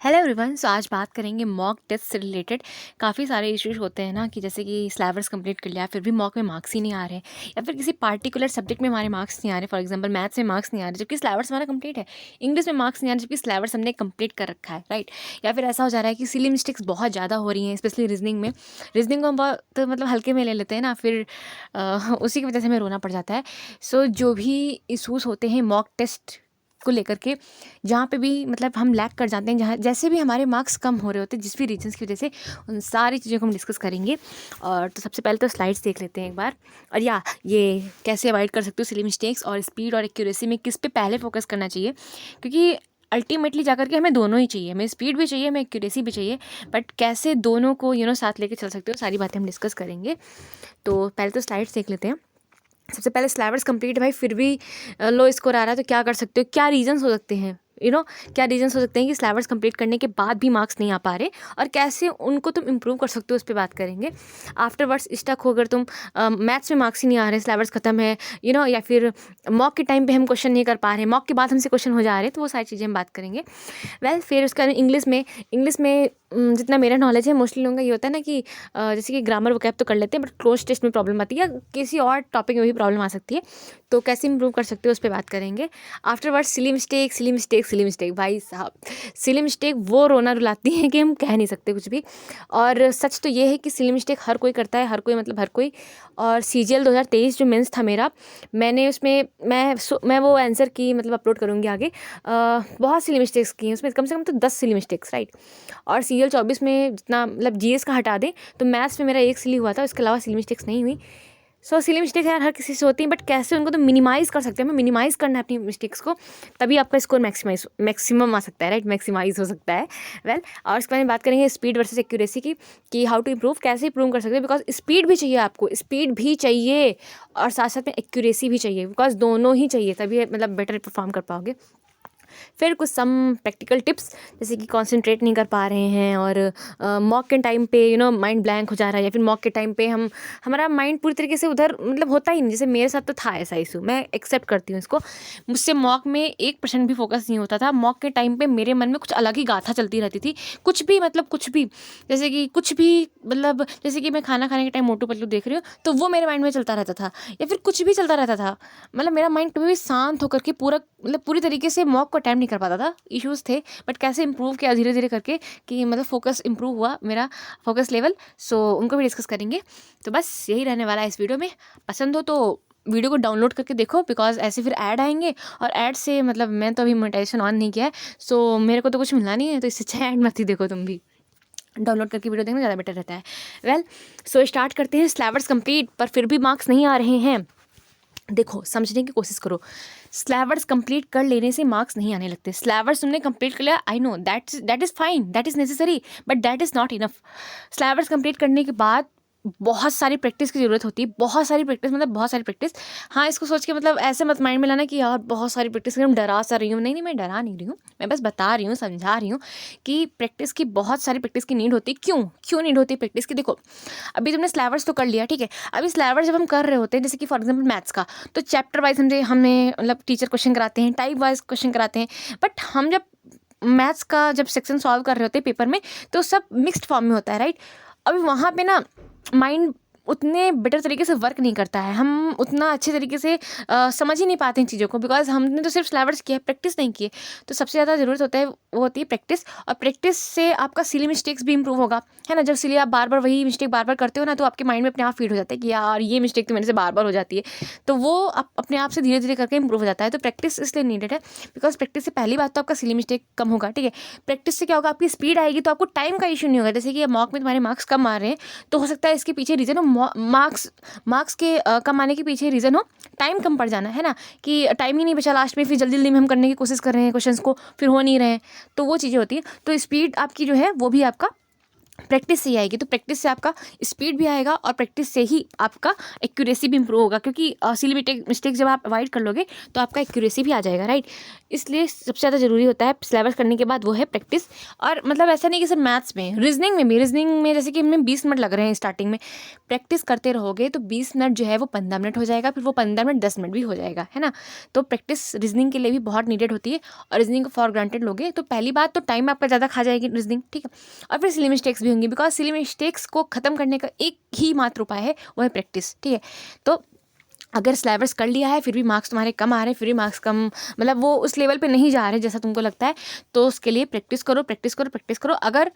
Hello everyone. सो आज बात करेंगे मॉक टेस्ट से रिलेटेड। काफ़ी सारे इश्यूज होते हैं ना कि जैसे कि सिलेबस कंप्लीट कर लिया फिर भी मॉक में मार्क्स ही नहीं आ रहे, या फिर किसी पार्टिकुलर सब्जेक्ट में हमारे मार्क्स नहीं आ रहे। फॉर एग्जांपल मैथ्स में मार्क्स नहीं आ रहे जबकि सिलेबस हमारा कंप्लीट है। इंग्लिश में मार्क्स नहीं आ रहे जबकि सिलेबस हमने कंप्लीट कर रखा है, राइट। या फिर ऐसा हो जा रहा है कि सिली मिस्टेक्स बहुत ज़्यादा हो रही हैं, स्पेशली रीजनिंग में। रीजनिंग को हम बहुत मतलब हल्के में ले लेते हैं ना, फिर उसी की वजह से हमें रोना पड़ जाता है। सो जो भी इशूज़ होते हैं मॉक टेस्ट को लेकर के, जहाँ पे भी मतलब हम लैग कर जाते हैं, जहाँ जैसे भी हमारे मार्क्स कम हो रहे होते हैं जिस भी रीजन्स की वजह से, उन सारी चीज़ों को हम डिस्कस करेंगे। और तो सबसे पहले तो स्लाइड्स देख लेते हैं एक बार। और ये कैसे अवॉइड कर सकते हो सिली मिस्टेक्स, और स्पीड और एक्यूरेसी में किस पे पहले फोकस करना चाहिए, क्योंकि अल्टीमेटली जाकर के हमें दोनों ही चाहिए, हमें स्पीड भी चाहिए, हमें एक्यूरेसी भी चाहिए। बट कैसे दोनों को साथ लेके चल सकते हो, सारी बातें हम डिस्कस करेंगे। तो पहले तो स्लाइड्स देख लेते हैं। सबसे पहले सिलेबस कंप्लीट भाई फिर भी लो स्कोर आ रहा है, तो क्या कर सकते हो, क्या रीजंस हो सकते हैं, क्या रीजंस हो सकते हैं कि सिलेबस कंप्लीट करने के बाद भी मार्क्स नहीं आ पा रहे, और कैसे उनको तुम इंप्रूव कर सकते हो, उस पर बात करेंगे। आफ्टरवर्ड्स स्टक हो, अगर तुम मैथ्स में मार्क्स ही नहीं आ रहे, सिलेबस खत्म है, या फिर मॉक के टाइम पे हम क्वेश्चन नहीं कर पा रहे, मॉक के बाद हमसे क्वेश्चन हो जा रहे हैं, तो वो सारी चीज़ें हम बात करेंगे। फिर उसका इंग्लिश में जितना मेरा नॉलेज है, मोस्टली लोगों का ये होता है ना कि जैसे कि ग्रामर वगैरह तो कर लेते हैं, बट क्लोज टेस्ट में प्रॉब्लम आती है, या किसी और टॉपिक में भी प्रॉब्लम आ सकती है। तो कैसे इंप्रूव कर सकते हो, उस पर बात करेंगे। आफ्टरवर्ड सिली मिस्टेक भाई साहब, सिली मिस्टेक वो रोना रुलाती है कि हम कह नहीं सकते कुछ भी। और सच तो ये है कि सिली मिस्टेक हर कोई करता है, हर कोई मतलब हर कोई। और CGL 2023 जो मेंस था मेरा, मैंने उसमें मैं वो आंसर की मतलब अपलोड करूँगी आगे। बहुत सिली मिस्टेक्स की हैं उसमें, कम से कम तो 10 सिली मिस्टेक्स, राइट। और CGL 24 में जितना मतलब GS का हटा दें तो मैथ्स में मेरा एक सिली हुआ था, उसके अलावा सिली मिस्टेक्स नहीं हुई। सिली मिस्टेक्स यार हर किसी से होती हैं, बट कैसे उनको तो मिनिमाइज़ कर सकते हैं, हमें मिनिमाइज़ करना है अपनी मिस्टेक्स को, तभी आपका स्कोर मैक्सिमम आ सकता है, राइट, मैक्सिमाइज़ हो सकता है। और इसके बारे में बात करेंगे स्पीड वर्सेस एक्यूरेसी की, कि हाउ टू इम्प्रूव, कैसे इम्प्रूव कर सकते हैं, बिकॉज स्पीड भी चाहिए आपको, स्पीड भी चाहिए और साथ साथ में एक्यूरेसी भी चाहिए, बिकॉज दोनों ही चाहिए, तभी मतलब बेटर परफॉर्म कर पाओगे। फिर कुछ सम प्रैक्टिकल टिप्स, जैसे कि कंसंट्रेट नहीं कर पा रहे हैं, और मॉक के टाइम पे माइंड ब्लैंक हो जा रहा है, या फिर मॉक के टाइम पे हमारा माइंड पूरी तरीके से उधर मतलब होता ही नहीं। जैसे मेरे साथ तो था ऐसा इशू, मैं एक्सेप्ट करती हूँ इसको। मुझसे मॉक में 1% भी फोकस नहीं होता था। मॉक के टाइम पे मेरे मन में कुछ अलग ही गाथा चलती रहती थी, कुछ भी मतलब कुछ भी, जैसे कि कुछ भी मतलब जैसे कि मैं खाना खाने के टाइम मोटू पतलू देख रही हूँ, तो वो मेरे माइंड में चलता रहता था, या फिर कुछ भी चलता रहता था। मतलब मेरा माइंड कभी भी शांत होकर के पूरा मतलब पूरी तरीके से मॉक को अटेम्प्ट नहीं कर पाता था। इश्यूज़ थे, बट कैसे इंप्रूव किया धीरे धीरे करके कि मतलब फोकस इंप्रूव हुआ मेरा, फोकस लेवल। उनको भी डिस्कस करेंगे। तो बस यही रहने वाला है इस वीडियो में। पसंद हो तो वीडियो को डाउनलोड करके देखो, बिकॉज ऐसे फिर ऐड आएंगे, और ऐड से मतलब मैं तो अभी मोनेटाइजेशन ऑन नहीं किया है, मेरे को तो कुछ मिलना नहीं है, तो इससे अच्छा ऐड मत ही देखो, तुम भी डाउनलोड करके वीडियो देखना ज़्यादा बेटर रहता है। स्टार्ट करते हैं। सिलेबस कंप्लीट पर फिर भी मार्क्स नहीं आ रहे हैं। देखो, समझने की कोशिश करो, सिलेबस कंप्लीट कर लेने से मार्क्स नहीं आने लगते। सिलेबस तुमने कंप्लीट कर लिया, I know that is fine, that is necessary, but that is not enough. Syllabus complete करने के बाद बहुत सारी प्रैक्टिस की ज़रूरत होती है, बहुत सारी प्रैक्टिस, मतलब बहुत सारी प्रैक्टिस। हाँ, इसको सोच के मतलब ऐसे मत माइंड में लाना कि यार बहुत सारी प्रैक्टिस कर, डरा सा रही हूँ। नहीं, मैं डरा नहीं रही हूँ, मैं बस बता रही हूँ, समझा रही हूँ कि प्रैक्टिस की, बहुत सारी प्रैक्टिस की नीड होती है। क्यों नीड होती है प्रैक्टिस की? देखो, अभी तुमने सिलेबस तो कर लिया, ठीक है। अभी सिलेबस जब हम कर रहे होते हैं, जैसे कि फॉर एग्जाम्पल मैथ्स का, तो चैप्टर वाइज हमें मतलब टीचर क्वेश्चन कराते हैं, टाइप वाइज क्वेश्चन कराते हैं, बट हम जब मैथ्स का जब सेक्शन सॉल्व कर रहे होते हैं पेपर में, तो सब मिक्स्ड फॉर्म में होता है, राइट। अभी वहाँ पे ना माइंड उतने बेटर तरीके से वर्क नहीं करता है, हम उतना अच्छे तरीके से समझ ही नहीं पाते इन चीज़ों को, बिकॉज हमने तो सिर्फ सिलेबस किया है, प्रैक्टिस नहीं की है। तो सबसे ज़्यादा ज़रूरत होता है, वो होती है प्रैक्टिस। और प्रैक्टिस से आपका सिली मिस्टेक्स भी इंप्रूव होगा, है ना। जब सिली आप बार बार वही मिस्टेक बार बार करते हो ना, तो आपके माइंड में अपने आप फीड हो जाता है कि यार ये मिस्टेक तो मेरे से बार बार हो जाती है, तो वो अपने आप से धीरे धीरे करके इंप्रूव हो जाता है। तो प्रैक्टिस इसलिए नीडेड है, बिकॉज प्रैक्टिस से पहली बात तो आपका सिली मिस्टेक कम होगा, ठीक है। प्रैक्टिस से क्या होगा, आपकी स्पीड आएगी, तो आपको टाइम का इशू नहीं होगा। जैसे कि मॉक में तुम्हारे मार्क्स कम आ रहे हैं, तो हो सकता है इसके पीछे रीज़न हो मार्क्स के कम आने के पीछे रीज़न हो टाइम कम पड़ जाना, है ना, कि टाइम ही नहीं बचा लास्ट में, फिर जल्दी जल्दी में हम करने की कोशिश कर रहे हैं क्वेश्चंस को, फिर हो नहीं रहे हैं, तो वो चीज़ें होती हैं। तो स्पीड आपकी जो है वो भी आपका प्रैक्टिस से ही आएगी। तो प्रैक्टिस से आपका स्पीड भी आएगा और प्रैक्टिस से ही आपका एक्यूरेसी भी इंप्रूव होगा, क्योंकि सिली मिस्टेक जब आप अवॉइड कर लोगे तो आपका एक्यूरेसी भी आ जाएगा, राइट। इसलिए सबसे ज़्यादा ज़रूरी होता है सिलेबस करने के बाद वो है प्रैक्टिस। और मतलब ऐसा नहीं कि सिर्फ मैथ्स में, रीजनिंग में जैसे कि हमें 20 मिनट लग रहे हैं स्टार्टिंग में, प्रैक्टिस करते रहोगे तो 20 मिनट जो है वो 15 मिनट हो जाएगा, फिर वो 15 मिनट 10 मिनट भी हो जाएगा, है ना। तो प्रैक्टिस रीजनिंग के लिए भी बहुत नीडेड होती है। और रीजनिंग को फॉर ग्रांटेड लोगे तो पहली बात तो टाइम आपका ज़्यादा खा जाएगी रीजनिंग, ठीक है। और फिर सिली मिस्टेक्स भी होंगी, बिकॉज सिली मिस्टेक्स को ख़त्म करने का एक ही मात्र उपाय है, वो है प्रैक्टिस, ठीक है। तो अगर सिलेबस कर लिया है फिर भी मार्क्स तुम्हारे कम आ रहे हैं, फिर भी मार्क्स कम, मतलब वो उस लेवल पे नहीं जा रहे जैसा तुमको लगता है, तो उसके लिए प्रैक्टिस करो, प्रैक्टिस करो, प्रैक्टिस करो। अगर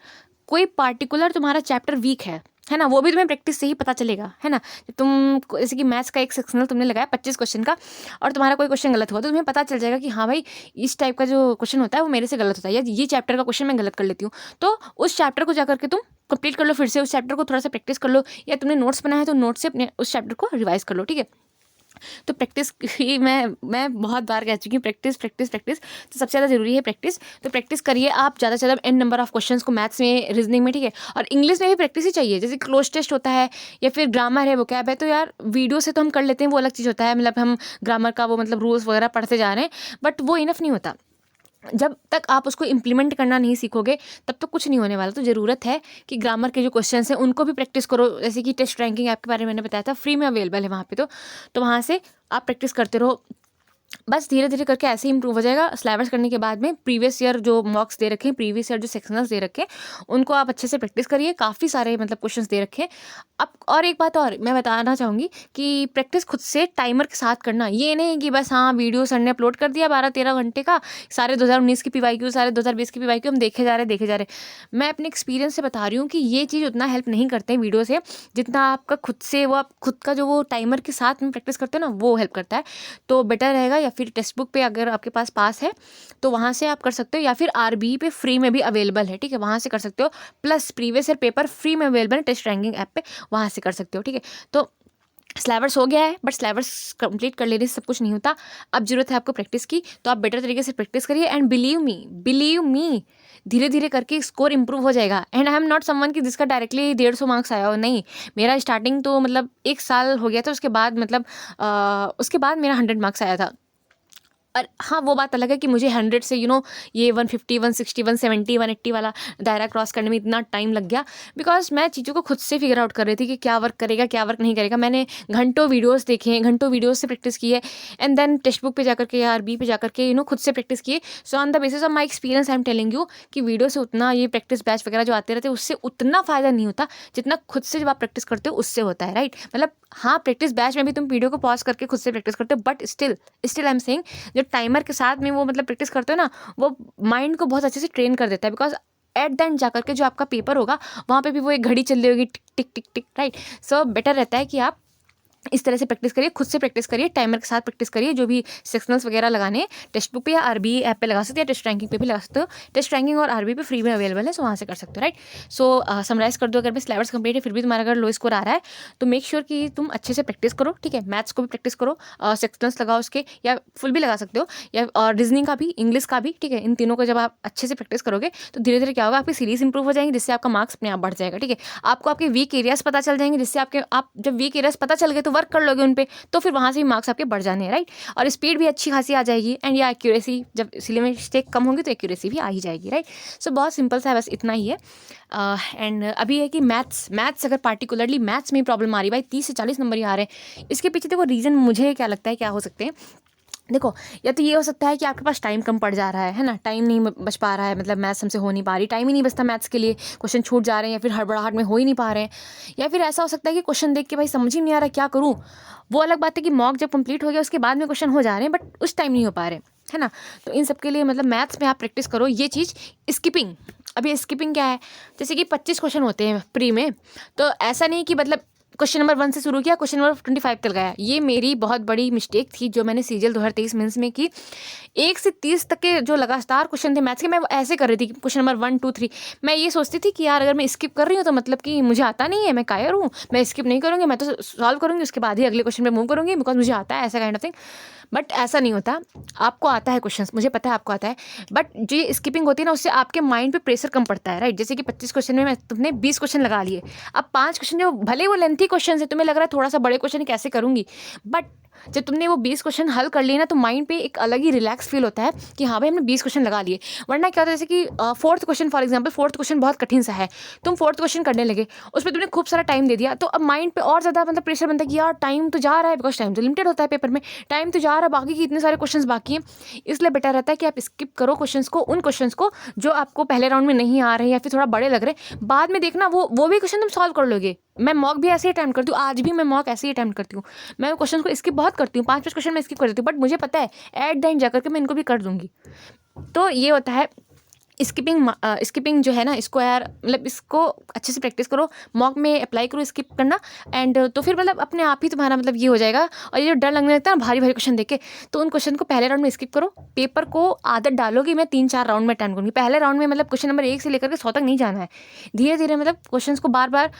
कोई पार्टिकुलर तुम्हारा चैप्टर वीक है ना, वो भी तुम्हें प्रैक्टिस से ही पता चलेगा, है ना। तुम जैसे कि मैथ्स का एक सेक्शनल तुमने लगाया 25 क्वेश्चन का, और तुम्हारा कोई क्वेश्चन गलत हुआ तो तुम्हें पता चल जाएगा कि हाँ भाई इस टाइप का जो क्वेश्चन होता है वो मेरे से गलत होता है, या ये चैप्टर का क्वेश्चन मैं गलत कर लेती हूँ। तो उस चैप्टर को जाकर के तुम कंप्लीट कर लो, फिर से उस चैप्टर को थोड़ा सा प्रैक्टिस कर लो, या तुमने नोट्स बनाया है तो नोट्स से अपने उस चैप्टर को रिवाइज कर लो, ठीक है। तो प्रैक्टिस ही मैं बहुत बार कह चुकी हूँ, प्रैक्टिस प्रैक्टिस प्रैक्टिस, तो सबसे ज़्यादा ज़रूरी है प्रैक्टिस। तो प्रैक्टिस करिए आप ज़्यादा से ज़्यादा एन नंबर ऑफ क्वेश्चंस को मैथ्स में, रीजनिंग में, ठीक है। और इंग्लिश में भी प्रैक्टिस ही चाहिए, जैसे क्लोज टेस्ट होता है या फिर ग्रामर है, वोकैब है, तो यार वीडियो से तो हम कर लेते हैं, वो अलग चीज़ होता है, मतलब हम ग्रामर का वो मतलब रूल्स वगैरह पढ़ते जा रहे हैं, बट वो इनफ नहीं होता। जब तक आप उसको इम्प्लीमेंट करना नहीं सीखोगे तब तक कुछ नहीं होने वाला। तो ज़रूरत है कि ग्रामर के जो क्वेश्चंस हैं उनको भी प्रैक्टिस करो, जैसे कि टेस्ट रैंकिंग ऐप के बारे में मैंने बताया था, फ्री में अवेलेबल है वहाँ पे। तो वहाँ से आप प्रैक्टिस करते रहो, बस धीरे धीरे करके ऐसे ही इंप्रूव हो जाएगा। सिलेबस करने के बाद में प्रीवियस ईयर जो मॉक्स दे रखे हैं, प्रीवियस ईयर जो सेक्शनल्स दे रखे हैं, उनको आप अच्छे से प्रैक्टिस करिए। काफ़ी सारे मतलब क्वेश्चंस दे रखे हैं। अब और एक बात और मैं बताना चाहूँगी कि प्रैक्टिस खुद से टाइमर के साथ करना, ये नहीं कि बस हाँ वीडियो सर ने अपलोड कर दिया 12-13 घंटे का, सारे 2019 की PYQ, सारे 2020 की PYQ हम देखे जा रहे। मैं अपने एक्सपीरियंस से बता रही हूँ कि ये चीज़ उतना हेल्प नहीं करते हैं वीडियो से, जितना आपका खुद से वो आप खुद का जो वो टाइमर के साथ में प्रैक्टिस करते हो ना, वो हेल्प करता है। तो बेटर रहेगा, या फिर टेक्स्ट बुक पे अगर आपके पास है तो वहाँ से आप कर सकते हो, या फिर RBE पे फ्री में भी अवेलेबल है, ठीक है, वहाँ से कर सकते हो। Plus previous year paper free में अवेलेबल है टेस्ट रैंकिंग ऐप पे, वहाँ से कर सकते हो, ठीक है। तो सिलेबस हो गया है, बट सिलेबस कंप्लीट कर लेने से सब कुछ नहीं होता। अब जरूरत है आपको प्रैक्टिस की, तो आप बेटर तरीके से प्रैक्टिस करिए। एंड बिलीव मी धीरे धीरे करके स्कोर इंप्रूव हो जाएगा। And I am not someone कि जिसका डायरेक्टली 150 मार्क्स आया हो, नहीं। मेरा स्टार्टिंग तो मतलब 1 साल हो गया था, उसके बाद मतलब उसके बाद मेरा 100 मार्क्स आया था। और हाँ, वो बात अलग है कि मुझे 100 से ये 150, 160, 170, 180 वाला दायरा क्रॉस करने में इतना टाइम लग गया, बिकॉज मैं चीज़ों को खुद से फिगर आउट कर रही थी कि क्या वर्क करेगा, क्या वर्क नहीं करेगा। मैंने घंटों वीडियोस देखे हैं, घंटों वीडियोस से प्रैक्टिस की है, एंड देन टेक्स्ट बुक पे जाकर के या RBE पे जाकर के खुद से प्रैक्टिस किए। So on the basis of my experience I am telling you कि वीडियो से उतना, ये प्रैक्टिस बैच वगैरह जो आते रहते हैं उससे उतना फ़ायदा नहीं होता जितना खुद से जब आप प्रैक्टिस करते हो उससे होता है, राइट। मतलब हाँ, प्रैक्टिस बैच में भी तुम वीडियो को पॉज करके खुद से प्रैक्टिस करते हो, but still I am saying जो टाइमर के साथ में वो मतलब प्रैक्टिस करते हो ना, वो माइंड को बहुत अच्छे से ट्रेन कर देता है। बिकॉज एट द एंड जाकर के जो आपका पेपर होगा वहाँ पे भी वो एक घड़ी चल रही होगी, टिक टिक टिक टिक, राइट। सो बेटर रहता है कि आप इस तरह से प्रैक्टिस करिए, खुद से प्रैक्टिस करिए, टाइमर के साथ प्रैक्टिस करिए। जो भी सेक्शनल्स वगैरह लगाने टेक्स्ट बुक पे या RBE ऐप पे लगा सकते हैं, टेस्ट रैंकिंग पे भी लगा सकते हो। टेस्ट रैंकिंग और RBE पे फ्री में अवेलेबल है, सो वहाँ से कर सकते हो, राइट। सो समराइज कर दो, अगर मैं सिलेबस कंप्लीट है फिर भी तुम्हारा अगर लो स्कोर आ रहा है तो मेक श्योर कि तुम अच्छे से प्रैक्टिस करो, ठीक है। मैथ्स को भी प्रैक्टिस करो, सेक्शनल्स लगाओ उसके, या फुल भी लगा सकते हो, या और रीजनिंग का भी, इंग्लिश का भी, ठीक है। इन तीनों को जब आप अच्छे से प्रैक्टिस करोगे तो धीरे धीरे क्या होगा, आपकी सीरीज इंप्रूव हो जाएंगी, जिससे आपका मार्क्स अपने आप बढ़ जाएगा, ठीक है। आपको आपके वीक एरियाज पता चल जाएंगे, जिससे आप जब वीक एरियाज पता चल गए तो वर्क कर लोगे उन पे, तो फिर वहाँ से भी मार्क्स आपके बढ़ जाने हैं, राइट। और स्पीड भी अच्छी खासी आ जाएगी, एंड या एक्यूरेसी, जब सिली मिस्टेक कम होंगी तो एक्यूरेसी भी आ ही जाएगी, राइट। सो बहुत सिंपल सा है, बस इतना ही है। एंड अभी है कि मैथ्स अगर पार्टिकुलरली मैथ्स में प्रॉब्लम आ रही है, भाई 30 से 40 नंबर ही आ रहे हैं, इसके पीछे देखो रीज़न मुझे क्या लगता है क्या हो सकते हैं। देखो, या तो ये हो सकता है कि आपके पास टाइम कम पड़ जा रहा है ना, टाइम नहीं बच पा रहा है, मतलब मैथ्स हमसे हो नहीं पा रही, टाइम ही नहीं बचता मैथ्स के लिए, क्वेश्चन छूट जा रहे हैं, या फिर हड़बड़ाहट में हो ही नहीं पा रहे हैं। या फिर ऐसा हो सकता है कि क्वेश्चन देख के भाई समझ ही नहीं आ रहा क्या करूँ। वो अलग बात है कि मॉक जब कंप्लीट हो गया उसके बाद में क्वेश्चन हो जा रहे हैं, बट उस टाइम नहीं हो पा रहे, है ना। तो इन सब के लिए मतलब मैथ्स में आप प्रैक्टिस करो ये चीज़। स्किपिंग, अभी स्किपिंग क्या है, जैसे कि 25 क्वेश्चन होते हैं प्री में, तो ऐसा नहीं कि मतलब क्वेश्चन नंबर 1 से शुरू किया, क्वेश्चन नंबर 25 तक गया। ये मेरी बहुत बड़ी मिस्टेक थी जो मैंने CGL 2023 मेंस में की। 1 से 30 तक के जो लगातार क्वेश्चन थे मैथ्स के, मैं ऐसे कर रही थी, क्वेश्चन नंबर 1, 2, 3। मैं ये सोचती थी कि यार अगर मैं स्किप कर रही हूँ तो मतलब कि मुझे आता नहीं है, मैं कायर हूँ, मैं स्किप नहीं करूँगी, मैं तो सॉल्व करूँगी, उसके बाद ही अगले क्वेश्चन पे मूव करूँगी बिकॉज मुझे आता है, ऐसा काइंड ऑफ थिंग। बट ऐसा नहीं होता, आपको आता है क्वेश्चंस, मुझे पता है आपको आता है, बट जो ये स्किपिंग होती है ना, उससे आपके माइंड पे प्रेशर कम पड़ता है, राइट। जैसे कि 25 क्वेश्चन में तुमने 20 क्वेश्चन लगा लिए, अब 5 क्वेश्चन जो भले वो लेंथी क्वेश्चन है, तुम्हें लग रहा है थोड़ा सा बड़े क्वेश्चन कैसे करूँगी, बट जब तुमने वो 20 क्वेश्चन हल कर लिए ना, तो माइंड पे एक अलग ही रिलैक्स फील होता है कि हाँ भाई हमने 20 क्वेश्चन लगा लिए। वरना क्या होता है, जैसे कि fourth question, for example fourth question बहुत कठिन सा है, तुम फोर्थ क्वेश्चन करने लगे, उसमें तुमने खूब सारा टाइम दे दिया, तो अब माइंड पे और ज़्यादा मतलब प्रेशर बनता है कि यार टाइम तो जा रहा है, बिकॉज टाइम तो लिमिटेड होता है पेपर में, टाइम तो जा रहा है, बाकी के इतने सारे क्वेश्चन बाकी हैं। इसलिए बेटर रहता है कि आप स्किप करो क्वेश्चन को, उन क्वेश्चन को जो आपको पहले राउंड में नहीं आ रहे या फिर थोड़ा बड़े लग रहे, बाद में देखना वो भी क्वेश्चन तुम सॉल्व कर लोगे। मैं मॉक भी ऐसे ही अटैम्प्ट करती हूँ, आज भी मैं मॉक ऐसे ही अटैम्प्ट करती हूँ, मैं क्वेश्चन को स्किप बहुत करती हूँ, 5-5 क्वेश्चन मैं स्किप कर देती हूँ, बट मुझे पता है एट द एंड जाकर के मैं इनको भी कर दूंगी। तो ये होता है स्किपिंग जो है ना, इसको यार मतलब इसको अच्छे से प्रैक्टिस करो, मॉक में अप्लाई करो स्किप करना, एंड तो फिर मतलब अपने आप ही तुम्हारा मतलब ये हो जाएगा। और ये जो डर लगने लगता है ना भारी भारी क्वेश्चन देख के, तो उन क्वेश्चन को पहले राउंड में स्किप करो, पेपर को आदत डालो कि मैं 3-4 राउंड में अटेम्प्ट करूँगी। पहले राउंड में मतलब क्वेश्चन नंबर 1 से लेकर के 100 तक नहीं जाना है, धीरे धीरे मतलब क्वेश्चन को बार बार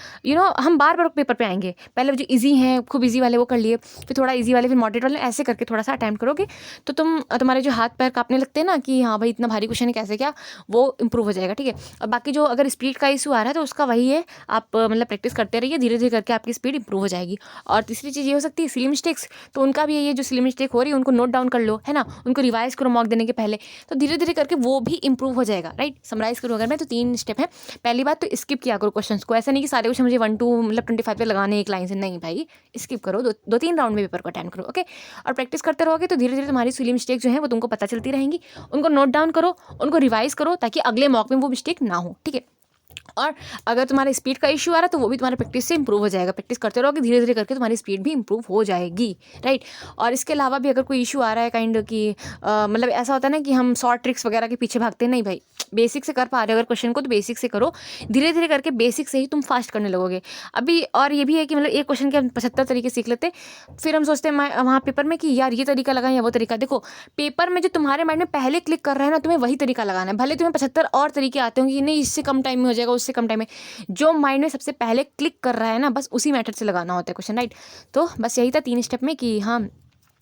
हम बार बार पेपर पे आएंगे। पहले जो ईजी हैं, खूब ईजी वाले वो कर लिए, फिर थोड़ा ईजी वाले, फिर मॉडरेट वाले, ऐसे करके थोड़ा सा अटेम्प्ट करोगे, तो तुम्हारे जो हाथ पैर कांपने लगते हैं ना कि हाँ भाई इतना भारी क्वेश्चन है कैसे क्या, वो इंप्रूव हो जाएगा, ठीक है। और बाकी जो अगर स्पीड का इशू आ रहा है तो उसका वही है, आप मतलब प्रैक्टिस करते रहिए, धीरे धीरे करके आपकी स्पीड इंप्रूव हो जाएगी। और तीसरी चीज़ ये हो सकती है सिली मिस्टेक्स, तो उनका भी ये जो सिली मिस्टेक हो रही है उनको नोट डाउन कर लो, है ना, उनको रिवाइज करो मॉक देने के पहले, तो धीरे धीरे करके वो भी इंप्रूव हो जाएगा, राइट। समराइज करूँ अगर मैं, तो 3 स्टेप है। पहली बात तो स्किप किया करो क्वेश्चन को, ऐसा नहीं कि सारे क्वेश्चन मुझे 1-2 मतलब 25 पे लगाने एक लाइन से, नहीं भाई, स्किप करो, 2-3 राउंड में पेपर को अटेम्प्ट करो, ओके। और प्रैक्टिस करते रहोगे तो धीरे धीरे तुम्हारी सिली मिस्टेक जो है वो तुमको पता चलती रहेंगी, उनको नोट डाउन करो, उनको रिवाइज करो, ताकि अगले मॉक में वो मिस्टेक ना हो, ठीक है। और अगर तुम्हारा स्पीड का इशू आ रहा है तो वो भी तुम्हारे प्रैक्टिस से इंप्रूव हो जाएगा, प्रैक्टिस करते रहोगे, धीरे धीरे करके तुम्हारी स्पीड भी इंप्रूव हो जाएगी, राइट। और इसके अलावा भी अगर कोई इशू आ रहा है काइंड की मतलब ऐसा होता है ना कि हम शॉर्ट ट्रिक्स वगैरह के पीछे भागते हैं, नहीं भाई, बेसिक से कर पा रहे हो अगर क्वेश्चन को तो बेसिक से करो, धीरे धीरे करके बेसिक से ही तुम फास्ट करने लगोगे अभी। और ये भी है कि मतलब एक क्वेश्चन के हम 75 तरीके सीख लेते, फिर हम सोचते हैं वहाँ पेपर में कि यार ये तरीका लगाएं या वो तरीका। देखो पेपर में जो तुम्हारे माइंड में पहले क्लिक कर रहा है ना, तुम्हें वही तरीका लगाना है, भले तुम्हें 75 और तरीके आते होंगे कि नहीं इससे कम टाइम में हो जाएगा, उससे कम टाइम में, जो माइंड में सबसे पहले क्लिक कर रहा है ना, बस उसी मेथड से लगाना होता है क्वेश्चन, राइट। तो बस यही था 3 स्टेप में कि हाँ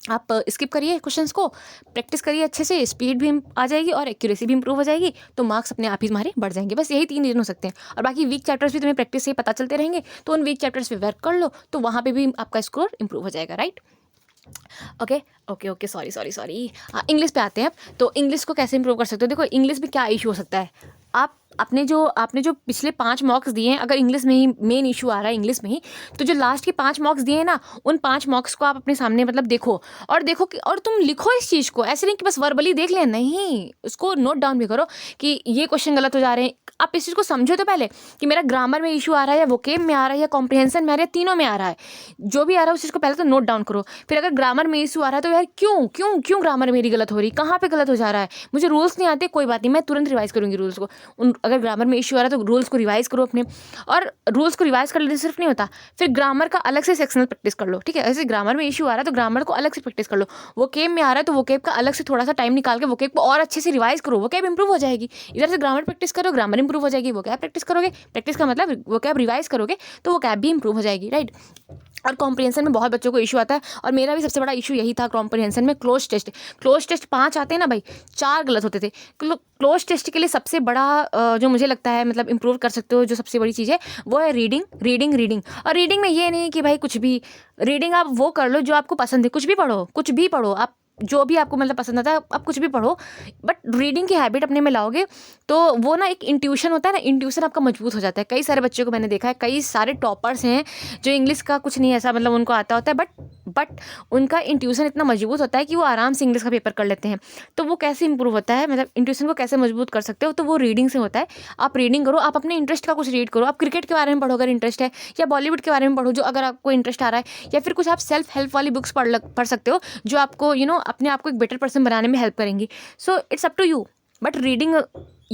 आप स्किप करिए क्वेश्चंस को, प्रैक्टिस करिए अच्छे से, स्पीड भी आ जाएगी और एक्यूरेसी भी इंप्रूव हो जाएगी, तो मार्क्स अपने आप ही तुम्हारे बढ़ जाएंगे। बस यही 3 रीजन हो सकते हैं। और बाकी वीक चैप्टर्स भी तुम्हें प्रैक्टिस से ही पता चलते रहेंगे, तो उन वीक चैप्टर्स पे वर्क कर लो, तो वहाँ पे भी आपका स्कोर इंप्रूव हो जाएगा, right. Okay okay okay, sorry. English पे आते हैं अब। तो इंग्लिश को कैसे इंप्रूव कर सकते हो? देखो इंग्लिश में क्या इशू हो सकता है, आप आपने जो पिछले 5 मॉक्स दिए हैं, अगर इंग्लिश में ही मेन इशू आ रहा है इंग्लिश में ही, तो जो लास्ट के 5 मॉक्स दिए हैं ना, उन 5 मॉक्स को आप अपने सामने मतलब देखो कि और तुम लिखो इस चीज़ को, ऐसे नहीं कि बस वर्बली देख लें, नहीं, उसको नोट डाउन भी करो कि ये क्वेश्चन गलत हो जा रहे हैं। आप इस चीज़ को समझो तो पहले कि मेरा ग्रामर में इशू आ रहा है या वोकेब में आ रहा है या कॉम्प्रिहेंशन में आ रहा है, तीनों में आ रहा है, जो भी आ रहा है उस चीज़ को पहले तो नोट डाउन करो। फिर अगर ग्रामर में इशू आ रहा है तो यार क्यों ग्रामर मेरी गलत हो रही, कहाँ पे गलत हो जा रहा है, मुझे रूल्स नहीं आते, कोई बात नहीं, मैं तुरंत रिवाइज करूँगी रूल्स को। अगर ग्रामर में इशू आ रहा है तो रूल्स को रिवाइज करो अपने, और रूल्स को रिवाइज कर लेने से सिर्फ नहीं होता, फिर ग्रामर का अलग से सेक्शनल प्रैक्टिस कर लो, ठीक है। ऐसे ग्रामर में इशू आ रहा है तो ग्रामर को अलग से प्रैक्टिस कर लो, वोकेब में आ रहा है तो वोकेब का अलग से थोड़ा सा टाइम निकाल के वोकेब को और अच्छे से रिवाइज करो, वोकेब इंप्रूव हो जाएगी। इधर से ग्रामर प्रैक्टिस करो, ग्रामर इंप्रूव हो जाएगी, वोकेब प्रैक्टिस करोगे, प्रैक्टिस का मतलब वोकेब रिवाइज करोगे तो वोकेब भी इंप्रूव हो जाएगी, राइट। और कॉम्प्रिहेंशन में बहुत बच्चों को इशू आता है, और मेरा भी सबसे बड़ा इशू यही था कॉम्प्रिहेंशन में। क्लोज टेस्ट 5 आते हैं ना भाई, 4 गलत होते थे। क्लोज टेस्ट के लिए सबसे बड़ा जो मुझे लगता है मतलब इंप्रूव कर सकते हो, जो सबसे बड़ी चीज़ है वो है रीडिंग। और रीडिंग में ये नहीं कि भाई कुछ भी रीडिंग आप वो कर लो जो आपको पसंद है, कुछ भी पढ़ो आप, जो भी आपको मतलब पसंद आता है आप कुछ भी पढ़ो, बट रीडिंग की हैबिट अपने में लाओगे तो वो ना एक इंट्यूशन होता है ना, इंट्यूशन आपका मजबूत हो जाता है। कई सारे बच्चों को मैंने देखा है, कई सारे टॉपर्स हैं जो इंग्लिश का कुछ नहीं ऐसा मतलब उनको आता होता है, बट उनका इंट्यूशन इतना मजबूत होता है कि वो आराम से इंग्लिश का पेपर कर लेते हैं। तो वो कैसे इंप्रूव होता है, मतलब इंट्यूशन को कैसे मजबूत कर सकते हो, तो वो रीडिंग से होता है। आप रीडिंग करो, आप अपने इंटरेस्ट का कुछ रीड करो, आप क्रिकेट के बारे में पढ़ो अगर इंटरेस्ट है, या बॉलीवुड के बारे में पढ़ो जो अगर आपको इंटरेस्ट आ रहा है, या फिर कुछ आप सेल्फ हेल्प वाली बुक्स पढ़ सकते हो जो आपको अपने आप को एक बेटर पर्सन बनाने में हेल्प करेंगी। So it's up to you, but reading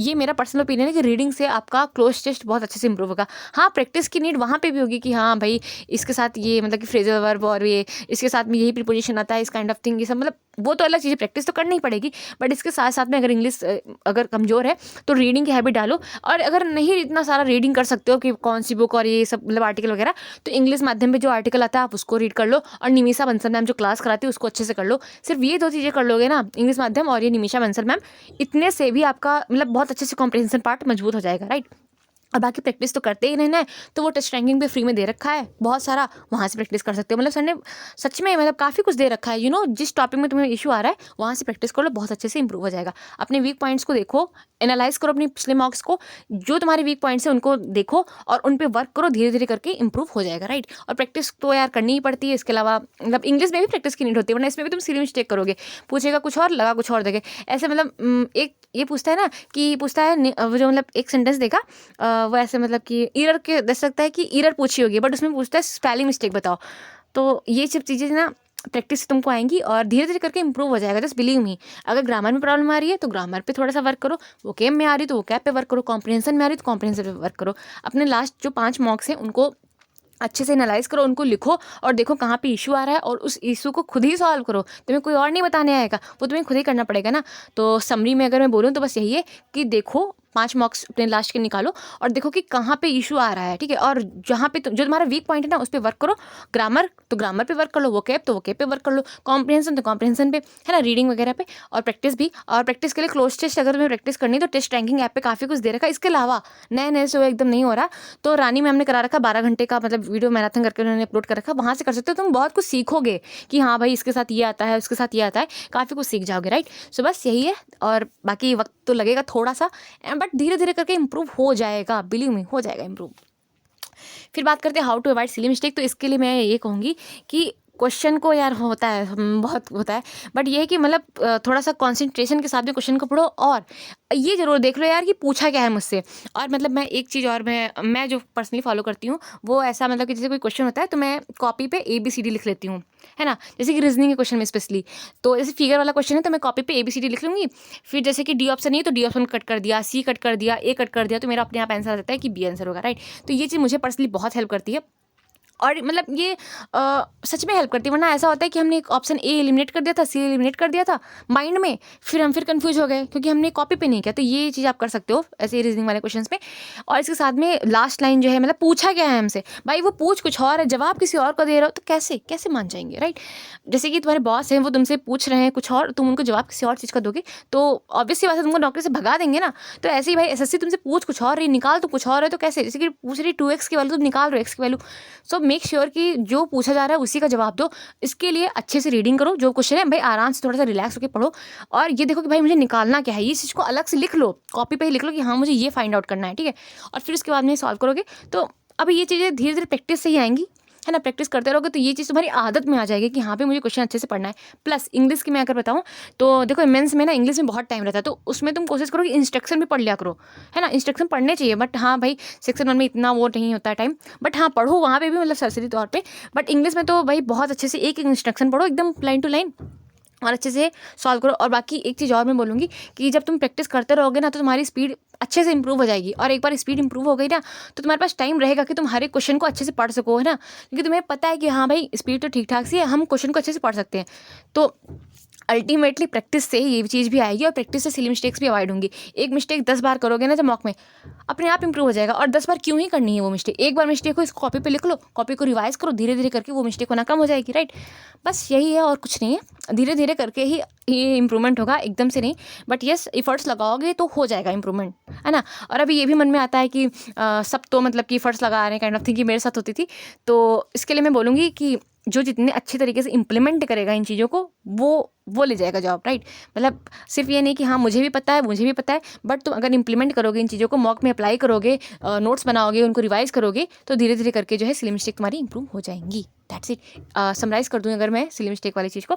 ये मेरा पर्सनल ओपिनियन है कि रीडिंग से आपका क्लोज टेस्ट बहुत अच्छे से इंप्रूव होगा। हाँ, प्रैक्टिस की नीड वहाँ पे भी होगी कि हाँ भाई, इसके साथ ये मतलब कि फ्रेजल वर्ब और ये इसके साथ में यही प्रीपोजिशन आता है, इस काइंड ऑफ थिंग, ये सब मतलब वो तो अलग चीज़ है, प्रैक्टिस तो करनी ही पड़ेगी। बट इसके साथ साथ में अगर इंग्लिश अगर कमज़ोर है तो रीडिंग की हैबिट डालो। और अगर नहीं इतना सारा रीडिंग कर सकते हो कि कौन सी बुक और ये सब मतलब आर्टिकल वगैरह, तो इंग्लिश माध्यम पे जो आर्टिकल आता है आप उसको रीड कर लो, और निमिषा बंसल मैम जो क्लास कराती है उसको अच्छे से कर लो। सिर्फ ये 2 चीज़ें कर लोगे ना, इंग्लिश माध्यम और ये निमिषा बंसल मैम, इतने से भी आपका मतलब बहुत अच्छे से कॉम्प्रिहेंशन पार्ट मजबूत हो जाएगा, राइट। और बाकी प्रैक्टिस तो करते ही रहना है। तो वो टेस्ट रैंकिंग पे फ्री में दे रखा है बहुत सारा, वहाँ से प्रैक्टिस कर सकते हो। मतलब सर ने सच में मतलब काफ़ी कुछ दे रखा है, जिस टॉपिक में तुम्हें इशू आ रहा है वहाँ से प्रैक्टिस कर लो, बहुत अच्छे से इंप्रूव हो जाएगा। अपने वीक पॉइंट्स को देखो, एनालाइज करो अपनी पिछले मॉक्स को, जो तुम्हारे वीक पॉइंट्स हैं उनको देखो और उन पर वर्क करो, धीरे धीरे करके इंप्रूव हो जाएगा, राइट। और प्रैक्टिस तो यार करनी ही पड़ती है। इसके अलावा मतलब इंग्लिश में भी प्रैक्टिस की नीड होती है, वरना इसमें भी तुम सिली मिस्टेक करोगे, पूछेगा कुछ और लगा कुछ और देगे ऐसे। मतलब एक ये पूछता है ना कि पूछता है वो जो मतलब एक सेंटेंस देगा, वो ऐसे मतलब कि ईरर के दे सकता है कि ईरर पूछी होगी, बट उसमें पूछता है स्पेलिंग मिस्टेक बताओ। तो ये सब चीज़ें ना प्रैक्टिस से तुमको आएंगी और धीरे धीरे करके इंप्रूव हो जाएगा। Just believe me. अगर ग्रामर में प्रॉब्लम आ रही है तो ग्रामर पे थोड़ा सा वर्क करो, वोकैब में आ रही है तो वोकैब पे वर्क करो, कॉम्प्रिहेंशन में आ रही है तो कॉम्प्रिहेंशन पे वर्क करो। अपने लास्ट जो 5 मॉक्स हैं उनको अच्छे से एनालाइज करो, उनको लिखो और देखो कहाँ पे इशू आ रहा है, और उस इशू को खुद ही सॉल्व करो। तुम्हें कोई और नहीं बताने आएगा, वो तुम्हें खुद ही करना पड़ेगा ना। तो समरी में अगर मैं बोलूँ तो बस यही है कि देखो 5 मार्क्स अपने लास्ट के निकालो और देखो कि कहाँ पे इशू आ रहा है, ठीक है। और जहाँ पे जो तुम्हारा वीक पॉइंट है ना उस पर वर्क करो। ग्रामर तो ग्रामर पे वर्क कर लो, वोकैब तो वोकैब पे वर्क कर लो, कॉम्प्रिहेंशन तो कॉम्प्रिहेंशन पे, है ना, रीडिंग वगैरह पे। और प्रैक्टिस भी, और प्रैक्टिस के लिए क्लोज टेस्ट अगर तुम्हें प्रैक्टिस करनी है तो टेस्ट रैंकिंग ऐप पे काफ़ी कुछ दे रखा है। इसके अलावा नए नए से एकदम नहीं हो रहा तो रानी मैम ने करा रखा 12 घंटे का मतलब वीडियो मैराथन करके उन्होंने अपलोड कर रखा, वहाँ से कर सकते हो। तुम बहुत कुछ सीखोगे कि हाँ भाई इसके साथ ये आता है, उसके साथ ये आता है, काफ़ी कुछ सीख जाओगे, राइट। सो बस यही है। और बाकी वक्त तो लगेगा थोड़ा सा, बट धीरे धीरे करके इंप्रूव हो जाएगा, बिलीव मी हो जाएगा इंप्रूव। फिर बात करते हैं how to avoid silly mistake. तो इसके लिए मैं ये कहूँगी कि क्वेश्चन को यार होता है बहुत होता है, बट ये है कि मतलब थोड़ा सा कंसंट्रेशन के साथ में क्वेश्चन को पढ़ो, और ये जरूर देख लो यार कि पूछा क्या है मुझसे। और मतलब मैं एक चीज़ और मैं जो पर्सनली फॉलो करती हूँ वो ऐसा, मतलब कि जैसे कोई क्वेश्चन होता है तो मैं कॉपी पे ABCD लिख लेती हूँ, है ना। जैसे कि रीजनिंग के क्वेश्चन में स्पेशली, तो जैसे फिगर वाला क्वेश्चन है तो मैं कॉपी पे ABCD लिख लूँगी। फिर जैसे कि डी ऑप्शन नहीं है तो डी ऑप्शन कट कर दिया, C कट कर दिया, A कट कर दिया, तो मेरा अपने आप आंसर आ जाता है कि B आंसर होगा, राइट। तो ये चीज़ मुझे पर्सनली बहुत हेल्प करती है, और मतलब ये सच में हेल्प करती है। वरना ऐसा होता है कि हमने एक ऑप्शन ए एलिमिनेट कर दिया था, सी एलिमिनेट कर दिया था माइंड में, फिर हम कंफ्यूज हो गए क्योंकि हमने कॉपी पे नहीं किया। तो ये चीज़ आप कर सकते हो ऐसे रीजनिंग वाले क्वेश्चंस में। और इसके साथ में लास्ट लाइन जो है, मतलब पूछा क्या है हमसे, भाई वो पूछ कुछ और है, जवाब किसी और को दे रहे हो, तो कैसे कैसे मान जाएंगे, राइट। जैसे कि तुम्हारे बॉस हैं, वो तुमसे पूछ रहे हैं कुछ और, तुम उनको जवाब किसी और चीज़ का दोगे तो ऑब्वियसली बात है तुमको नौकरी से भगा देंगे ना। तो ऐसे ही भाई SSC तुमसे पूछ कुछ और रही, निकाल तो कुछ और है, तो कैसे, जैसे कि पूछ रही 2x की वैल्यू तुम निकाल रहे हो x की वैल्यू। सो मेक श्योर कि जो पूछा जा रहा है उसी का जवाब दो। इसके लिए अच्छे से रीडिंग करो, जो क्वेश्चन है भाई आराम से थोड़ा सा रिलैक्स होकर पढ़ो, और ये देखो कि भाई मुझे निकालना क्या है, ये चीज़ को अलग से लिख लो, कॉपी पे ही लिख लो कि हाँ मुझे ये फाइंड आउट करना है, ठीक है। और फिर उसके बाद में सॉल्व करोगे तो अब ये चीज़ें धीरे धीरे प्रैक्टिस से ही आएंगी, है ना। प्रैक्टिस करते रहोगे तो ये चीज़ तुम्हारी आदत में आ जाएगी कि हाँ पे मुझे क्वेश्चन अच्छे से पढ़ना है। प्लस इंग्लिश की मैं अगर बताऊँ तो देखो मेंस में ना इंग्लिश में बहुत टाइम रहता है, तो उसमें तुम कोशिश करो कि इंस्ट्रक्शन भी पढ़ लिया करो, है ना। इंस्ट्रक्शन पढ़ने चाहिए, बट हाँ भाई सेक्शन 1 में इतना वो नहीं होता है टाइम, बट हाँ पढ़ो वहाँ पे भी मतलब सरसरी तौर पे। बट इंग्लिश में तो भाई बहुत अच्छे से एक एक इंस्ट्रक्शन पढ़ो एकदम लाइन टू लाइन, और अच्छे से सॉल्व करो। और बाकी एक चीज़ और मैं बोलूँगी कि जब तुम प्रैक्टिस करते रहोगे ना तो तुम्हारी स्पीड अच्छे से इंप्रूव हो जाएगी, और एक बार स्पीड इंप्रूव हो गई ना तो तुम्हारे पास टाइम रहेगा कि तुम हर एक क्वेश्चन को अच्छे से पढ़ सको, है ना। क्योंकि तुम्हें पता है कि हाँ भाई स्पीड तो ठीक ठाक सी है, हम क्वेश्चन को अच्छे से पढ़ सकते हैं। तो अल्टीमेटली प्रैक्टिस से ये चीज़ भी आएगी, और प्रैक्टिस से सिली मिस्टेक्स भी अवॉइड होंगी। एक मिस्टेक 10 बार करोगे ना जब मॉक में, अपने आप इंप्रूव हो जाएगा। और 10 बार क्यों ही करनी है वो मिस्टेक, एक बार मिस्टेक हो इसको कॉपी पे लिख लो, कॉपी को रिवाइज करो, धीरे धीरे करके वो मिस्टेक होना कम हो जाएगी, राइट। बस यही है और कुछ नहीं है, धीरे धीरे करके ही ये इंप्रूवमेंट होगा, एकदम से नहीं। बट येस एफर्ट्स लगाओगे तो हो जाएगा इंप्रूवमेंट, है ना। और अभी ये भी मन में आता है कि सब तो मतलब कि एफर्ट्स लगा रहे हैं काइंड ऑफ थिंग, कि मेरे साथ होती थी। तो इसके लिए मैं बोलूँगी कि जो जितने अच्छे तरीके से इम्प्लीमेंट करेगा इन चीज़ों को वो ले जाएगा जॉब, राइट। मतलब सिर्फ ये नहीं कि हाँ मुझे भी पता है, बट तुम अगर इम्प्लीमेंट करोगे इन चीज़ों को, मॉक में अप्लाई करोगे, नोट्स बनाओगे, उनको रिवाइज करोगे, तो धीरे धीरे करके जो है सिली मिस्टेक तुम्हारी इंप्रूव हो जाएंगी। That's it. समराइज़ कर दूँ अगर मैं सिली मिस्टेक वाली चीज़ को,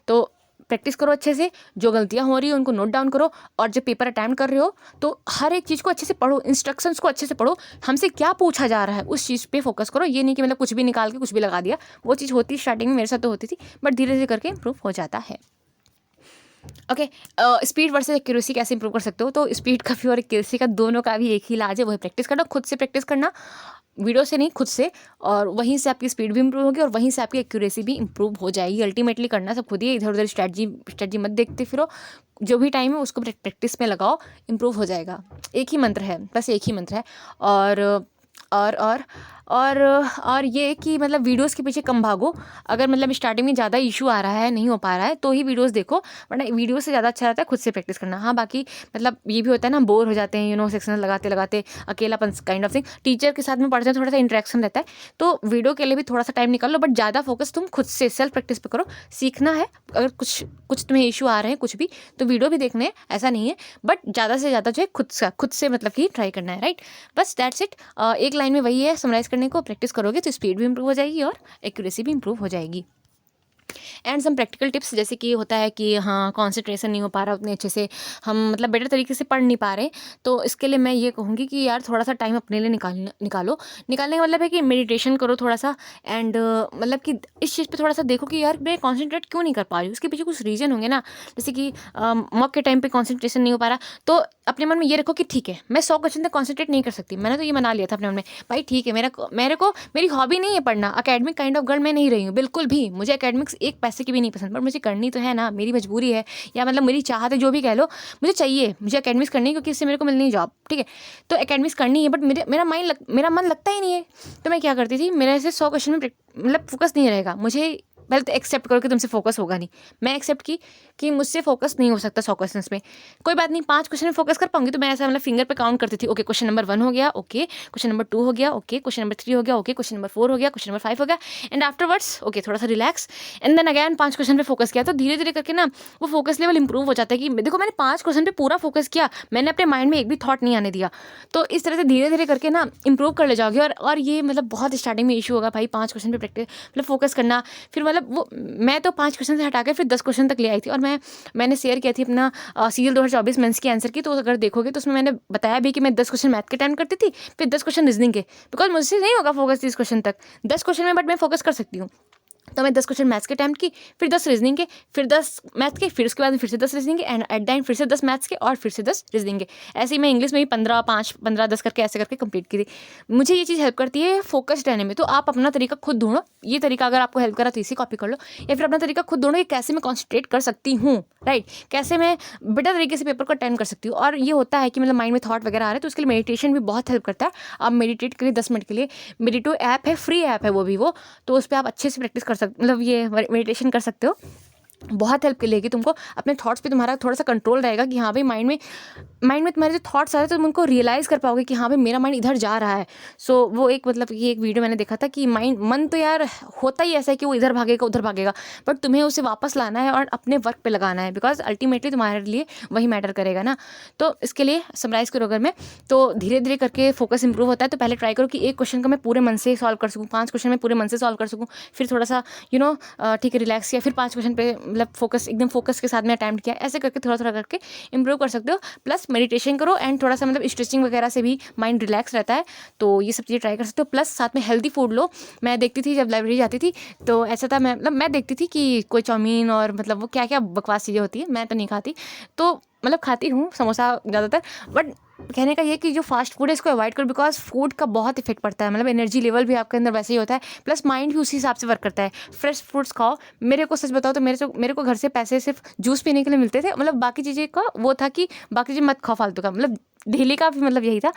तो प्रैक्टिस करो अच्छे से, जो गलतियाँ हो रही है उनको नोट डाउन करो, और जब पेपर अटैम्प्ट कर रहे हो तो हर एक चीज़ को अच्छे से पढ़ो, इंस्ट्रक्शंस को अच्छे से पढ़ो, हमसे क्या पूछा जा रहा है उस चीज़ पे फोकस करो। ये नहीं कि मतलब कुछ भी निकाल के कुछ भी लगा दिया, वो चीज़ होती स्टार्टिंग में मेरे साथ तो होती थी, बट धीरे धीरे करके इम्प्रूव हो जाता है। ओके। स्पीड वर्सेस एक्यूरेसी कैसे इंप्रूव कर सकते हो? तो स्पीड का भी और एक्यूरेसी का दोनों का भी एक ही इलाज है, वो है प्रैक्टिस करना, खुद से प्रैक्टिस करना, वीडियो से नहीं खुद से। और वहीं से आपकी स्पीड भी इंप्रूव होगी और वहीं से आपकी एक्यूरेसी भी इंप्रूव हो जाएगी। अल्टीमेटली करना सब खुद ही है, इधर उधर स्ट्रेटजी स्ट्रेटजी मत देखते फिरो। जो भी टाइम है उसको प्रैक्टिस में लगाओ, इंप्रूव हो जाएगा। एक ही मंत्र है, बस एक ही मंत्र है। और और और और ये कि मतलब वीडियोस के पीछे कम भागो। अगर मतलब स्टार्टिंग में ज़्यादा इशू आ रहा है, नहीं हो पा रहा है, तो ही वीडियोस देखो, वरना वीडियो से ज़्यादा अच्छा रहता है खुद से प्रैक्टिस करना। हाँ, बाकी मतलब ये भी होता है ना, बोर हो जाते हैं सेक्शन लगाते लगाते, अकेलापन काइंड ऑफ थिंग। टीचर के साथ में पढ़ते हैं, थोड़ा सा इंटरेक्शन रहता है, तो वीडियो के लिए भी थोड़ा सा टाइम निकाल लो, बट ज़्यादा फोकस तुम खुद से सेल्फ प्रैक्टिस पे करो। सीखना है, अगर कुछ कुछ तुम्हें इशू आ रहे हैं कुछ भी, तो वीडियो भी देखने हैं, ऐसा नहीं है, बट ज़्यादा से ज़्यादा जो है खुद से मतलब कि ट्राई करना है, राइट। बस दैट्स इट। एक लाइन में वही है समराइज करने को, प्रैक्टिस करोगे तो स्पीड भी इंप्रूव हो जाएगी और एक्यूरेसी भी इंप्रूव हो जाएगी। एंड सम प्रैक्टिकल टिप्स, जैसे कि होता है कि हाँ कंसंट्रेशन नहीं हो पा रहा उतने अच्छे से, हम मतलब बेटर तरीके से पढ़ नहीं पा रहे, तो इसके लिए मैं ये कहूँगी कि यार थोड़ा सा टाइम अपने लिए निकालो। निकालने का मतलब है कि मेडिटेशन करो थोड़ा सा। एंड मतलब कि इस चीज़ पे थोड़ा सा देखो कि यार मैं कॉन्सेंट्रेट क्यों नहीं कर पा रही हूँ, उसके पीछे कुछ रीज़न होंगे ना। जैसे कि मॉक के टाइम पे कॉन्सेंट्रेशन नहीं हो पा रहा, तो अपने मन में ये रखो कि ठीक है मैं 100 क्वेश्चन तक कॉन्सेंट्रेट नहीं कर सकती। मैंने तो ये मना लिया था अपने मन में, भाई ठीक है, मेरे को मेरी हॉबी नहीं है पढ़ना, अकेडमिक काइंड ऑफ गर्ल मैं नहीं रही हूँ बिल्कुल भी। मुझे एकेडमिक्स एक पैसे की भी नहीं पसंद, पर मुझे करनी तो है ना, मेरी मजबूरी है, या मतलब मेरी चाहत है, जो भी कह लो, मुझे चाहिए, मुझे एकेडमिक्स करनी है क्योंकि इससे मेरे को मिलनी है जॉब, ठीक है। तो एकेडमिक्स करनी है, बट मेरा मन लगता ही नहीं है। तो मैं क्या करती थी, मेरे से 100 क्वेश्चन में मतलब फोकस नहीं रहेगा। मुझे पहले तो एक्सेप्ट करो कि तुमसे फोकस होगा नहीं। मैं एक्सेप्ट की कि मुझसे फोकस नहीं हो सकता 100 क्वेश्चन में। कोई बात नहीं, 5 क्वेश्चन में फोकस कर पाऊंगी, तो मैं ऐसा मतलब फिंगर पे काउंट करती थी। ओके, क्वेश्चन नंबर 1 हो गया, ओके क्वेश्चन नंबर 2 हो गया, ओके क्वेश्चन नंबर 3 हो गया, ओके क्वेश्चन नंबर 4 हो गया, क्वेश्चन नंबर 5 हो गया। एंड आफ्टरवर्ड्स ओके थोड़ा सा relax, and then again 5 question पे फोकस किया। तो धीरे धीरे करके ना वो फोकस लेवल इंप्रूव हो जाता है कि देखो मैंने 5 क्वेश्चन पे पूरा फोकस किया, मैंने अपने माइंड में एक भी थॉट नहीं आने दिया। तो इस तरह से धीरे धीरे करके ना इंप्रूव कर ले जाओगे। और ये मतलब बहुत स्टार्टिंग में इशू होगा भाई, 5 क्वेश्चन पे प्रैक्टिस मतलब फोकस करना। फिर मतलब वो मैं तो 5 क्वेश्चन से हटा के फिर 10 क्वेश्चन तक ले आई थी। और मैंने शेयर किया थी अपना सीएल 2024 मेंस की आंसर की, तो अगर देखोगे तो उसमें मैंने बताया भी कि मैं 10 क्वेश्चन मैथ के अटेम्प्ट करती थी, फिर 10 क्वेश्चन रीजनिंग के, बिकॉज मुझसे नहीं होगा फोकस 30 क्वेश्चन तक 10 क्वेश्चन में, बट मैं फोकस कर सकती हूँ। तो मैं 10 क्वेश्चन मैथ्स के अटेम्प्ट की, फिर 10 रीजनिंग के, फिर 10 मैथ के, फिर उसके बाद फिर से 10 रीजनिंग के, एंड एट द एंड फिर से 10 मैथ्स के और फिर से 10 रीजनिंग के। ऐसे ही मैं इंग्लिश में भी 15 5 15 10 करके ऐसे करके कंप्लीट की थी। मुझे ये चीज़ हेल्प करती है फोकस्ड रहने में। तो आप अपना तरीका खुद ढूंढो, ये तरीका अगर आपको हेल्प करा तो इसी कॉपी कर लो, या फिर अपना तरीका खुद ढूंढो कि कैसे मैं कॉन्सेंट्रेट कर सकती हूँ, राइट, कैसे मैं बेटर तरीके से पेपर को अटेंड कर सकती हूँ। और ये होता है कि मतलब माइंड में थॉट वगैरह आ रहे हैं, तो उसके लिए मेडिटेशन भी बहुत हेल्प करता है। आप मेडिटेट करिए 10 मिनट के लिए। मेडिटो ऐप है, फ्री ऐप है वो, तो उस पर आप अच्छे से प्रैक्टिस कर सकते, मतलब ये मेडिटेशन कर सकते हो। बहुत हेल्प करेगी तुमको, अपने थॉट्स पे तुम्हारा थोड़ा सा कंट्रोल रहेगा कि हाँ भाई माइंड में तुम्हारे जो थॉट्स आ रहे हैं, तो तुम उनको रियलाइज़ कर पाओगे कि हाँ भाई मेरा माइंड इधर जा रहा है। सो वो एक मतलब ये एक वीडियो मैंने देखा था कि मन तो यार होता ही ऐसा है कि वो इधर भागेगा उधर भागेगा, बट तुम्हें उसे वापस लाना है और अपने वर्क पे लगाना है, बिकॉज अल्टीमेटली तुम्हारे लिए वही मैटर करेगा ना। तो इसके लिए समराइज़ करो अगर मैं, तो धीरे धीरे करके फोकस इंप्रूव होता है। तो पहले ट्राई करो कि एक क्वेश्चन का मैं पूरे मन से सॉल्व कर सकूँ, 5 क्वेश्चन में पूरे मन से सॉल्व कर सकूँ। फिर थोड़ा सा ठीक है रिलैक्स किया, फिर 5 क्वेश्चन पे मतलब फोकस एकदम फोकस के साथ में अटैम्प्ट किया। ऐसे करके थोड़ा थोड़ा करके इंप्रूव कर सकते हो। प्लस मेडिटेशन करो एंड थोड़ा सा मतलब स्ट्रेचिंग वगैरह से भी माइंड रिलैक्स रहता है, तो ये सब चीज़ें ट्राई कर सकते हो। प्लस साथ में हेल्दी फूड लो। मैं देखती थी जब लाइब्रेरी जाती थी, तो ऐसा था मैं देखती थी कि कोई चाउमीन और मतलब वो क्या क्या बकवास चीज़ें होती है, मैं तो नहीं खाती। तो मतलब खाती हूँ समोसा ज़्यादातर, बट कहने का ये कि जो फास्ट फूड है इसको अवॉइड करो, बिकॉज फूड का बहुत इफेक्ट पड़ता है। मतलब एनर्जी लेवल भी आपके अंदर वैसे ही होता है, प्लस माइंड भी उसी हिसाब से वर्क करता है। फ्रेश फ्रूट्स खाओ। मेरे को सच बताओ तो मेरे को घर से पैसे सिर्फ जूस पीने के लिए मिलते थे, मतलब बाकी चीज़ें का वो था कि बाकी चीज़ मत खाओ फालतू का, मतलब डेली का भी मतलब यही था।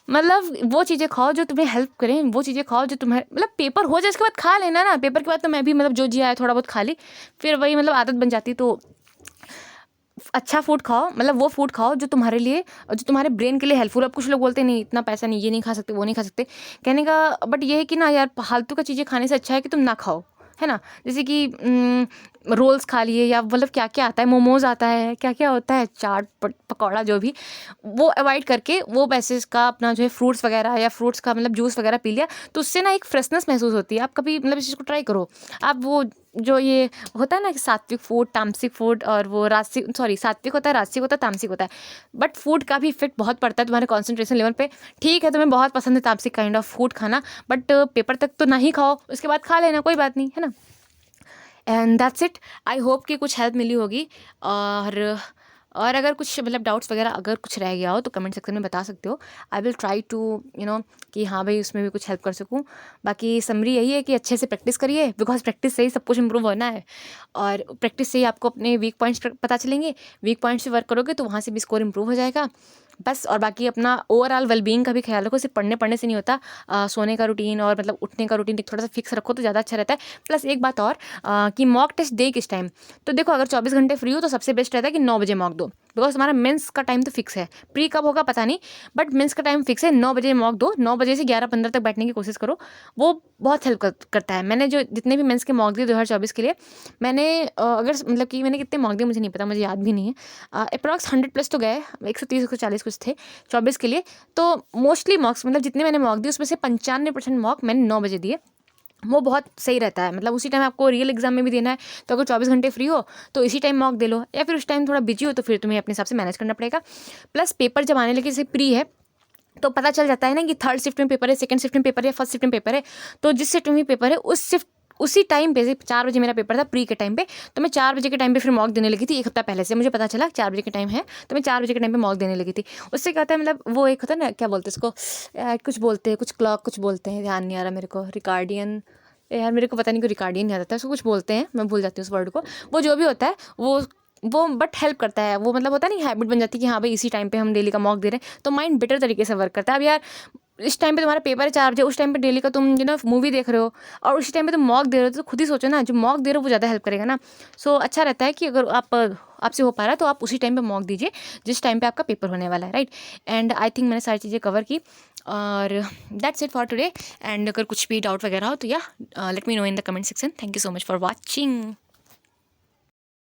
मतलब वो चीज़ें खाओ जो तुम्हें हेल्प करें, वो चीज़ें खाओ जो तुम्हें मतलब पेपर हो जाए उसके बाद खा लेना ना। पेपर के बाद तो मैं भी मतलब जो जी आया थोड़ा बहुत खा ली, फिर वही मतलब आदत बन जाती। तो अच्छा फूड खाओ, मतलब वो फूड खाओ जो तुम्हारे लिए, जो तुम्हारे ब्रेन के लिए हेल्पफुल। अब कुछ लोग बोलते हैं नहीं इतना पैसा नहीं, ये नहीं खा सकते वो नहीं खा सकते, कहने का बट ये है कि ना यार फालतू का चीज़ें खाने से अच्छा है कि तुम ना खाओ, है ना। जैसे कि रोल्स खा लिए, या मतलब क्या क्या आता है, मोमोज आता है, क्या क्या होता है, चाट पकौड़ा जो भी, वो अवॉइड करके वो पैसे का अपना जो है फ्रूट्स वगैरह या फ्रूट्स का मतलब जूस वगैरह पी लिया, तो उससे ना एक फ्रेशनेस महसूस होती है। आप कभी मतलब इस चीज़ को ट्राई करो। आप वो जो ये होता है ना कि सात्विक फूड तामसिक फूड, और वो राजसिक सॉरी सात्विक होता है, राजसिक होता है, तामसिक होता है, बट फूड का भी इफेक्ट बहुत पड़ता है तुम्हारे कॉन्सेंट्रेशन लेवल पे। ठीक है तुम्हें बहुत पसंद है तामसिक काइंड ऑफ फूड खाना, बट पेपर तक तो ना ही खाओ, उसके बाद खा लेना, कोई बात नहीं, है ना। And that's it. I hope कि कुछ हेल्प मिली होगी। और अगर कुछ मतलब डाउट्स वगैरह अगर कुछ रह गया हो तो कमेंट सेक्शन में बता सकते हो। आई विल ट्राई टू कि हाँ भाई उसमें भी कुछ हेल्प कर सकूँ। बाकी समरी यही है कि अच्छे से प्रैक्टिस करिए, बिकॉज प्रैक्टिस से ही सब कुछ इंप्रूव होना है, और प्रैक्टिस से ही आपको अपने वीक पॉइंट्स पता चलेंगे। वीक पॉइंट्स से वर्क करोगे तो वहाँ से भी स्कोर इंप्रूव हो जाएगा बस। और बाकी अपना ओवरऑल वेलबींग का भी ख्याल रखो, सिर्फ पढ़ने से नहीं होता। सोने का रूटीन और मतलब उठने का रूटीन थोड़ा सा फिक्स रखो तो ज़्यादा अच्छा रहता है। प्लस एक बात और कि मॉक टेस्ट दे किस टाइम, तो देखो अगर 24 घंटे फ्री हो तो सबसे बेस्ट रहता है कि 9 बजे मॉक दो, बिकॉज हमारा मेंस का टाइम तो फिक्स है। प्री कब होगा पता नहीं, बट मेंस का टाइम फिक्स है, 9 बजे मॉक दो। 9 बजे से 11:15 तक बैठने की कोशिश करो, वो बहुत हेल्प करता है। मैंने जो जितने भी मेंस के मॉक दिए 2024 के लिए, मैंने अगर मतलब कि मैंने कितने मॉक दिए मुझे नहीं पता, मुझे याद भी नहीं है। अप्रॉक्स 100+ तो गए, 130 140 कुछ थे 24 के लिए। तो मोस्टली मॉक्स मतलब जितने मैंने मॉक दिए उसमें से 95% मॉक मैंने 9 बजे दिए। वो बहुत सही रहता है, मतलब उसी टाइम आपको रियल एग्जाम में भी देना है, तो अगर 24 घंटे फ्री हो तो इसी टाइम मॉक दे लो, या फिर उस टाइम थोड़ा बिजी हो तो फिर तुम्हें अपने हिसाब से मैनेज करना पड़ेगा। प्लस पेपर जब आने लगे, जैसे प्री है तो पता चल जाता है ना कि थर्ड शिफ्ट में पेपर है, सेकंड शिफ्ट में पेपर है, फर्स्ट शिफ्ट में पेपर है। तो जिस शिफ्ट में पेपर है उस शिफ्ट उसी टाइम पे, 4 बजे मेरा पेपर था प्री के टाइम पे, तो मैं 4 बजे के टाइम पे फिर मॉक देने लगी थी। एक हफ्ता पहले से मुझे पता चला 4 बजे के टाइम है, तो मैं 4 बजे के टाइम पे मॉक देने लगी थी। उससे क्या होता है, मतलब वो एक होता है ना, क्या बोलते हैं उसको, कुछ बोलते हैं, कुछ क्लॉक कुछ बोलते हैं, ध्यान नहीं आ रहा मेरे को, रिकार्डियन, यार मेरे को पता नहीं, कोई रिकार्डियन याद आता है, उसको कुछ बोलते हैं, मैं भूल जाती हूँ उस वर्ड को। वो जो भी होता है वो बट हेल्प करता है। वो मतलब होता नहीं, हैबिट बन जाती है कि हाँ भाई इसी टाइम पे हम डेली का मॉक दे रहे हैं, तो माइंड बेटर तरीके से वर्क करता है। अब यार इस टाइम पे तुम्हारा पेपर है 4 बजे, उस टाइम पे डेली का तुम मूवी देख रहे हो, और उसी टाइम पे तुम मॉक दे रहे हो, तो खुद ही सोचो ना, जो मॉक दे रहे हो वो ज़्यादा हेल्प करेगा ना। सो अच्छा रहता है कि अगर आपसे हो पा रहा है तो आप उसी टाइम पे मॉक दीजिए जिस टाइम पे आपका पेपर होने वाला है, राइट। एंड आई थिंक मैंने सारी चीज़ें कवर की, और that's it for today. And अगर कुछ भी डाउट वगैरह हो तो या let me know in the comment section. Thank you so much for watching.